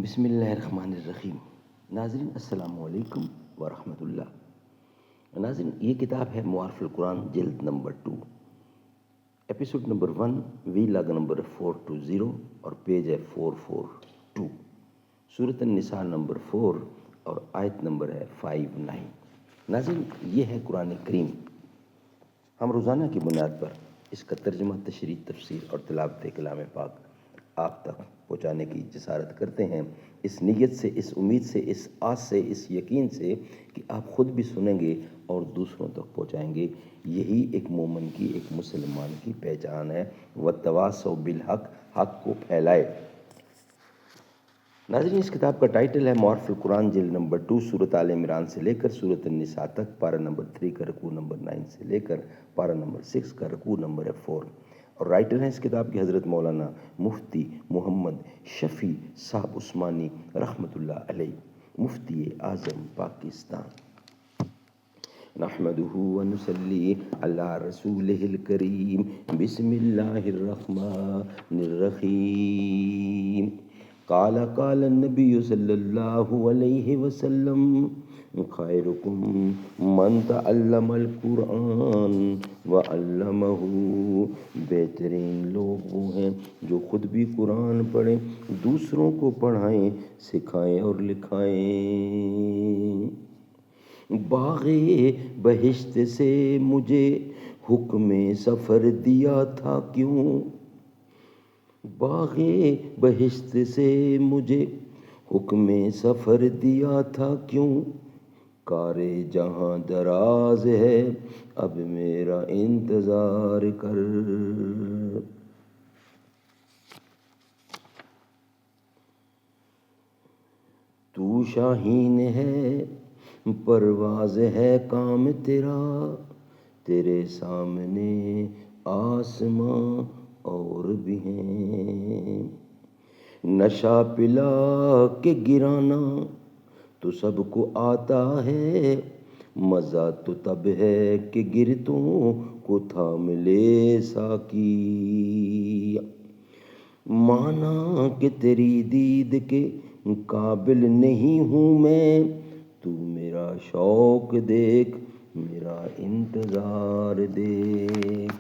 بسم اللہ الرحمن الرحیم۔ ناظرین السلام علیکم ورحمۃ اللہ۔ ناظرین یہ کتاب ہے معارف القرآن جلد نمبر 2، ایپیسوڈ نمبر 1، وی لاگ نمبر 420 اور پیج ہے 442، سورۃ النساء نمبر 4 اور آیت نمبر ہے 59۔ ناظرین یہ ہے قرآن کریم۔ ہم روزانہ کی بنیاد پر اس کا ترجمہ، تشریح، تفسیر اور تلاوت کلام پاک آپ تک پہنچانے کی جسارت کرتے ہیں، اس نیت سے، اس امید سے، اس آس سے، اس یقین سے کہ آپ خود بھی سنیں گے اور دوسروں تک پہنچائیں گے۔ یہی ایک مومن کی، ایک مسلمان کی پہچان ہے، وَتَوَاصَوْا بِالْحَقِّ، حق کو پھیلائے۔ ناظرین اس کتاب کا ٹائٹل ہے معارف القرآن جلد نمبر 2، سورۃ آل عمران سے لے کر سورۃ النساء تک، پارہ نمبر 3 کا رکوع نمبر 9 سے لے کر پارہ نمبر 6 کا رکوع نمبر 4، اور رائٹر ہیں اس کتاب کے حضرت مولانا مفتی محمد شفیع صاحب عثمانی رحمۃ اللہ علیہ، مفتی اعظم پاکستان۔ نحمده ونصلي على رسوله الكريم، بسم الله الرحمن الرحيم۔ قال النبي صلی اللہ علیہ وسلم، خیرکم من تعلم القرآن وعلمہ، بہترین لوگ وہ ہیں جو خود بھی قرآن پڑھیں، دوسروں کو پڑھائیں، سکھائیں اور لکھائیں۔ باغ بہشت سے مجھے حکم سفر دیا تھا کیوں، باغ بہشت سے مجھے حکم سفر دیا تھا کیوں، کار جہاں دراز ہے اب میرا انتظار کر۔ تو شاہین ہے پرواز ہے کام تیرا، تیرے سامنے آسماں اور بھی ہیں، نشہ پلا کے گرانا تو سب کو آتا ہے، مزہ تو تب ہے کہ گرتوں کو تھام لے ساقی، مانا کہ تیری دید کے قابل نہیں ہوں میں، تو میرا شوق دیکھ، میرا انتظار دیکھ۔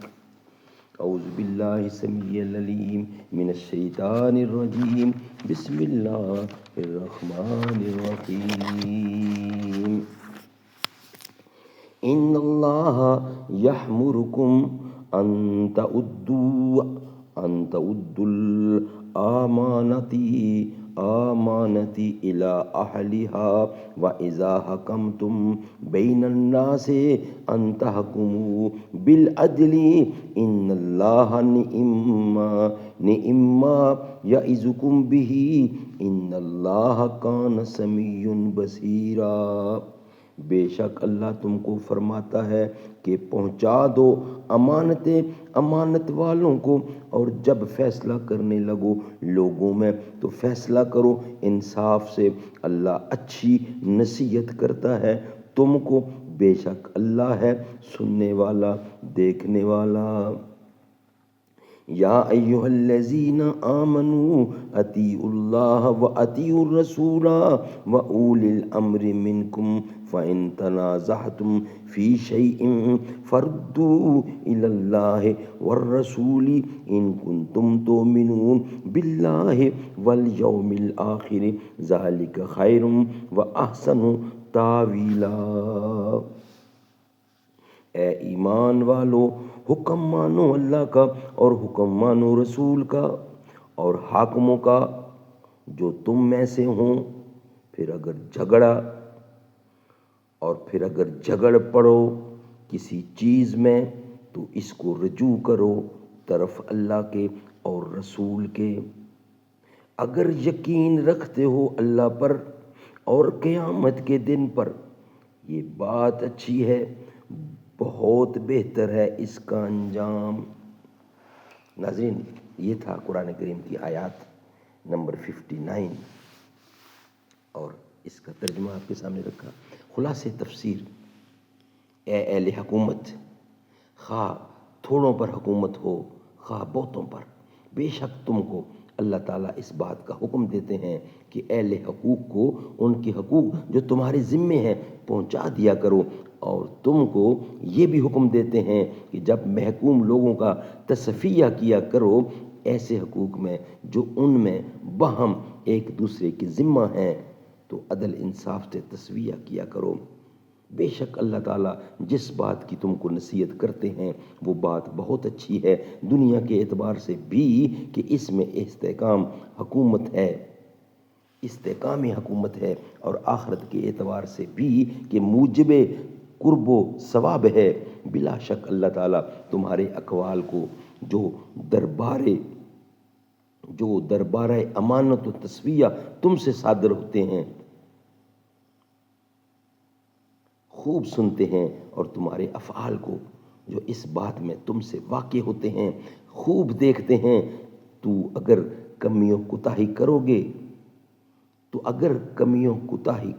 اعوذ باللہ السمیع العلیم من الشیطان الرجیم، بسم اللہ الرحمن الرحیم۔ ان اللہ یأمرکم ان تعدوا الامانات الی اہلہا واذا حکمتم بین الناس ان تحکموا بالعدل ان اللہ نعم ما یعظکم بہ ان اللہ کان سمیع بصیرا۔ بے شک اللہ تم کو فرماتا ہے کہ پہنچا دو امانتیں امانت والوں کو، اور جب فیصلہ کرنے لگو لوگوں میں تو فیصلہ کرو انصاف سے، اللہ اچھی نصیحت کرتا ہے تم کو، بے شک اللہ ہے سننے والا دیکھنے والا۔ یا ایھا الذین آمنوا اطیعوا اللہ واطیعوا الرسول واولی الامر منکم فإن تنازعتم فی شیء فردوہ الی اللہ والرسول ان کنتم تؤمنون باللہ والیوم الآخر ذلک خیر واحسن تاویلا۔ اے ایمان والو، حکم مانو اللہ کا اور حکم مانو رسول کا اور حاکموں کا جو تم میں سے ہوں، پھر اگر جھگڑ پڑو کسی چیز میں تو اس کو رجوع کرو طرف اللہ کے اور رسول کے، اگر یقین رکھتے ہو اللہ پر اور قیامت کے دن پر، یہ بات اچھی ہے، بہت بہتر ہے اس کا انجام۔ ناظرین یہ تھا قرآن کریم کی آیات نمبر 59 اور اس کا ترجمہ آپ کے سامنے رکھا۔ خلاصہ تفسیر، اے اہل حکومت، خواہ تھوڑوں پر حکومت ہو خواہ بہتوں پر، بے شک تم کو اللہ تعالیٰ اس بات کا حکم دیتے ہیں کہ اہل حقوق کو ان کے حقوق جو تمہارے ذمے ہیں پہنچا دیا کرو، اور تم کو یہ بھی حکم دیتے ہیں کہ جب محکوم لوگوں کا تصفیہ کیا کرو ایسے حقوق میں جو ان میں باہم ایک دوسرے کے ذمہ ہیں، تو عدل انصاف سے تصفیہ کیا کرو۔ بے شک اللہ تعالیٰ جس بات کی تم کو نصیحت کرتے ہیں وہ بات بہت اچھی ہے، دنیا کے اعتبار سے بھی کہ اس میں استحکام حکومت ہے، استحکامی حکومت ہے، اور آخرت کے اعتبار سے بھی کہ موجب قرب و ثواب ہے۔ بلا شک اللہ تعالیٰ تمہارے اقوال کو جو دربارہ امانت و تصفیہ تم سے صادر ہوتے ہیں خوب سنتے ہیں، اور تمہارے افعال کو جو اس بات میں تم سے واقع ہوتے ہیں خوب دیکھتے ہیں۔ تو اگر کمیوں کوتاہی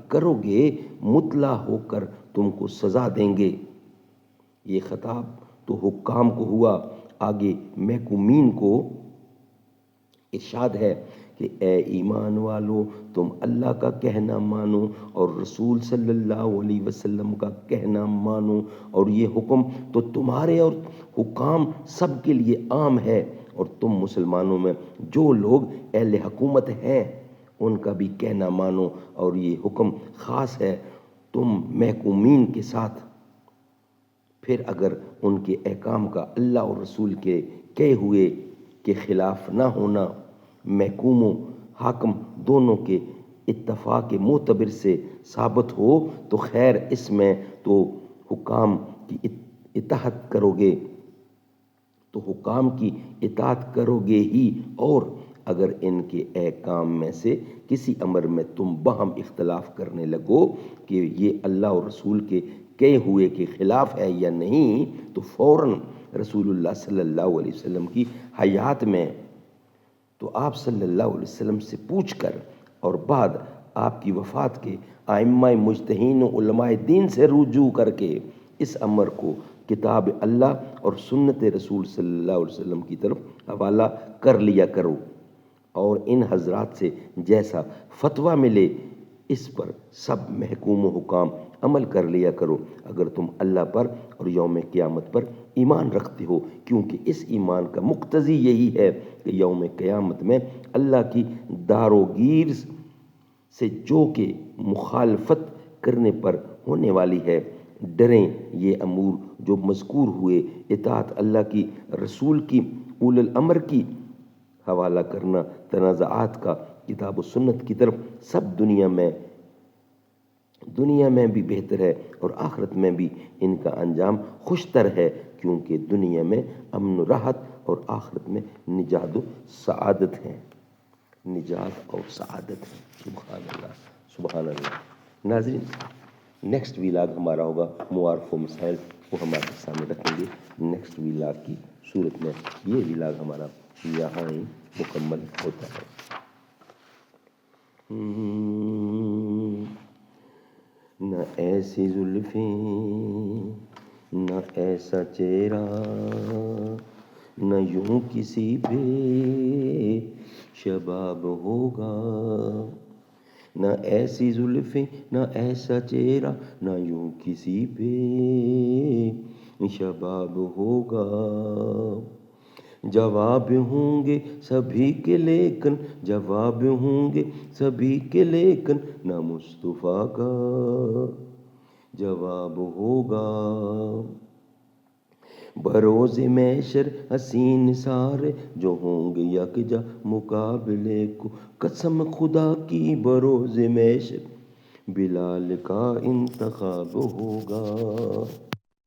کرو گے مطلع ہو کر تم کو سزا دیں گے۔ یہ خطاب تو حکام کو ہوا، آگے محکومین کو ارشاد ہے کہ اے ایمان والو تم اللہ کا کہنا مانو اور رسول صلی اللہ علیہ وسلم کا کہنا مانو، اور یہ حکم تو تمہارے اور حکام سب کے لیے عام ہے، اور تم مسلمانوں میں جو لوگ اہل حکومت ہیں ان کا بھی کہنا مانو، اور یہ حکم خاص ہے تم محکومین کے ساتھ۔ پھر اگر ان کے احکام کا اللہ اور رسول کے کہے ہوئے کے خلاف نہ ہونا محکوم و حاکم دونوں کے اتفاق معتبر سے ثابت ہو تو خیر، اس میں تو حکام کی اطاعت کرو گے ہی، اور اگر ان کے احکام میں سے کسی امر میں تم باہم اختلاف کرنے لگو کہ یہ اللہ اور رسول کے کہے ہوئے کے خلاف ہے یا نہیں، تو فوراً رسول اللہ صلی اللہ علیہ وسلم کی حیات میں تو آپ صلی اللہ علیہ وسلم سے پوچھ کر، اور بعد آپ کی وفات کے ائمہ مجتہدین و علماء دین سے رجوع کر کے اس امر کو کتاب اللہ اور سنت رسول صلی اللہ علیہ وسلم کی طرف حوالہ کر لیا کرو، اور ان حضرات سے جیسا فتویٰ ملے اس پر سب محکوم و حکام عمل کر لیا کرو، اگر تم اللہ پر اور یوم قیامت پر ایمان رکھتے ہو، کیونکہ اس ایمان کا مقتضی یہی ہے کہ یوم قیامت میں اللہ کی داروگیر سے جو کہ مخالفت کرنے پر ہونے والی ہے، ڈریں یہ امور جو مذکور ہوئے، اطاعت اللہ کی، رسول کی، اولی الامر کی، حوالہ کرنا تنازعات کا کتاب و سنت کی طرف، سب دنیا میں بھی بہتر ہے اور آخرت میں بھی ان کا انجام خوشتر ہے، کیونکہ دنیا میں امن و راحت اور آخرت میں نجات و سعادت ہے۔ سبحان اللہ، سبحان اللہ۔ ناظرین، نیکسٹ ویلاگ ہمارا ہوگا معارف و مسائل، وہ ہمارے سامنے رکھیں گے نیکسٹ ویلاگ کی صورت میں۔ یہ ویلاگ ہمارا یہاں ہی مکمل ہوتا ہے۔ نہ ایسی زلفیں، نہ ایسا چہرہ، نہ یوں کسی پہ شباب ہوگا۔ نہ ایسی زلفیں، نہ ایسا چہرہ، نہ یوں کسی پہ شباب ہوگا۔ جواب ہوں گے سبھی کے لیکن، جواب ہوں گے سبھی کے لیکن، نہ مصطفیٰ کا جواب ہوگا۔ بروز محشر حسین سارے جو ہوں گے یکجا مقابلے کو، قسم خدا کی بروز محشر بلال کا انتخاب ہوگا۔